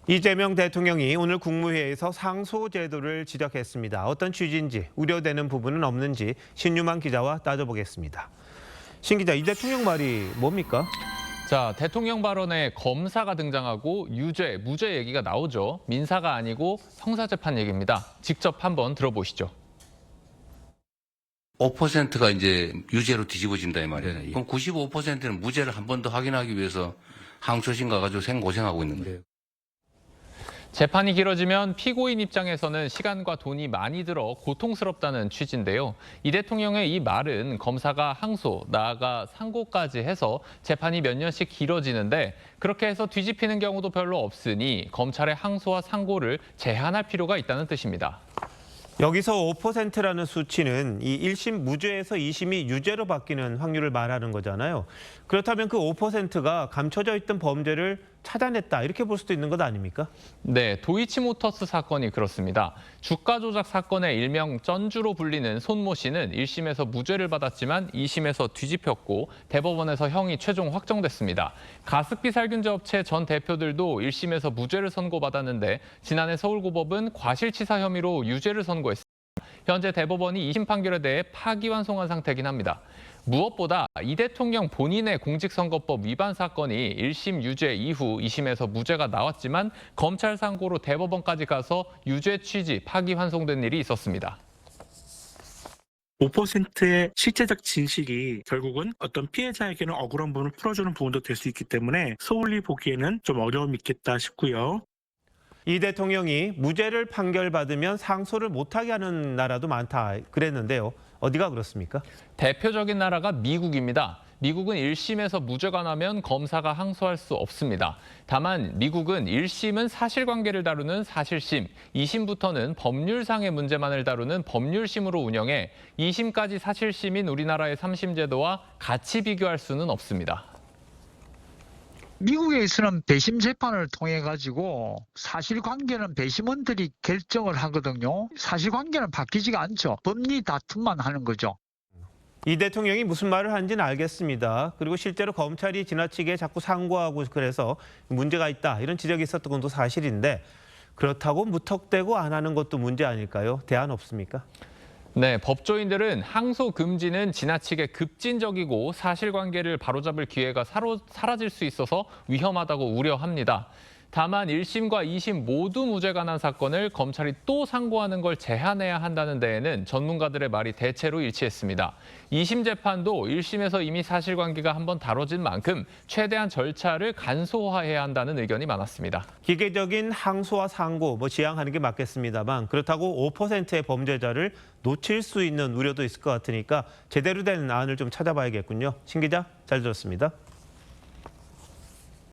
이재명 대통령이 오늘 국무회의에서 상소제도를 지적했습니다. 어떤 취지인지 우려되는 부분은 없는지 신유만 기자와 따져보겠습니다. 신 기자, 이 대통령 말이 뭡니까? 자, 대통령 발언에 검사가 등장하고 유죄, 무죄 얘기가 나오죠. 민사가 아니고 형사재판 얘기입니다. 직접 한번 들어보시죠. 5%가 이제 유죄로 뒤집어진다 이 말이에요. 네, 그럼 95%는 무죄를 한 번 더 확인하기 위해서 항소심 가가지고 생고생하고 있는 거예요. 재판이 길어지면 피고인 입장에서는 시간과 돈이 많이 들어 고통스럽다는 취지인데요. 이 대통령의 이 말은 검사가 항소, 나아가 상고까지 해서 재판이 몇 년씩 길어지는데 그렇게 해서 뒤집히는 경우도 별로 없으니 검찰의 항소와 상고를 제한할 필요가 있다는 뜻입니다. 여기서 5%라는 수치는 이 1심 무죄에서 2심이 유죄로 바뀌는 확률을 말하는 거잖아요. 그렇다면 그 5%가 감춰져 있던 범죄를 찾아냈다, 이렇게 볼 수도 있는 것 아닙니까? 네, 도이치모터스 사건이 그렇습니다. 주가 조작 사건의 일명 쩐주로 불리는 손모 씨는 1심에서 무죄를 받았지만 2심에서 뒤집혔고 대법원에서 형이 최종 확정됐습니다. 가습기 살균제 업체 전 대표들도 1심에서 무죄를 선고받았는데 지난해 서울고법은 과실치사 혐의로 유죄를 선고했습니다. 현재 대법원이 2심 판결에 대해 파기환송한 상태이긴 합니다. 무엇보다 이 대통령 본인의 공직선거법 위반 사건이 1심 유죄 이후 2심에서 무죄가 나왔지만 검찰 상고로 대법원까지 가서 유죄 취지 파기환송된 일이 있었습니다. 5%의 실제적 진실이 결국은 어떤 피해자에게는 억울한 부분을 풀어주는 부분도 될 수 있기 때문에 소홀히 보기에는 좀 어려움이 있겠다 싶고요. 이 대통령이 무죄를 판결받으면 상소를 못하게 하는 나라도 많다 그랬는데요. 어디가 그렇습니까? 대표적인 나라가 미국입니다. 미국은 1심에서 무죄가 나면 검사가 항소할 수 없습니다. 다만 미국은 1심은 사실관계를 다루는 사실심, 2심부터는 법률상의 문제만을 다루는 법률심으로 운영해 2심까지 사실심인 우리나라의 3심 제도와 같이 비교할 수는 없습니다. 미국에서는 배심 재판을 통해 가지고 사실관계는 배심원들이 결정을 하거든요. 사실관계는 바뀌지가 않죠. 법리 다툼만 하는 거죠. 이 대통령이 무슨 말을 하는지는 알겠습니다. 그리고 실제로 검찰이 지나치게 자꾸 상고하고 그래서 문제가 있다, 이런 지적이 있었던 것도 사실인데 그렇다고 무턱대고 안 하는 것도 문제 아닐까요? 대안 없습니까? 네, 법조인들은 항소 금지는 지나치게 급진적이고 사실관계를 바로잡을 기회가 사라질 수 있어서 위험하다고 우려합니다. 다만 1심과 2심 모두 무죄가 난 사건을 검찰이 또 상고하는 걸 제한해야 한다는 데에는 전문가들의 말이 대체로 일치했습니다. 2심 재판도 1심에서 이미 사실관계가 한번 다뤄진 만큼 최대한 절차를 간소화해야 한다는 의견이 많았습니다. 기계적인 항소와 상고 지향하는 게 맞겠습니다만 그렇다고 5%의 범죄자를 놓칠 수 있는 우려도 있을 것 같으니까 제대로 된 안을 좀 찾아봐야겠군요. 신 기자, 잘 들었습니다.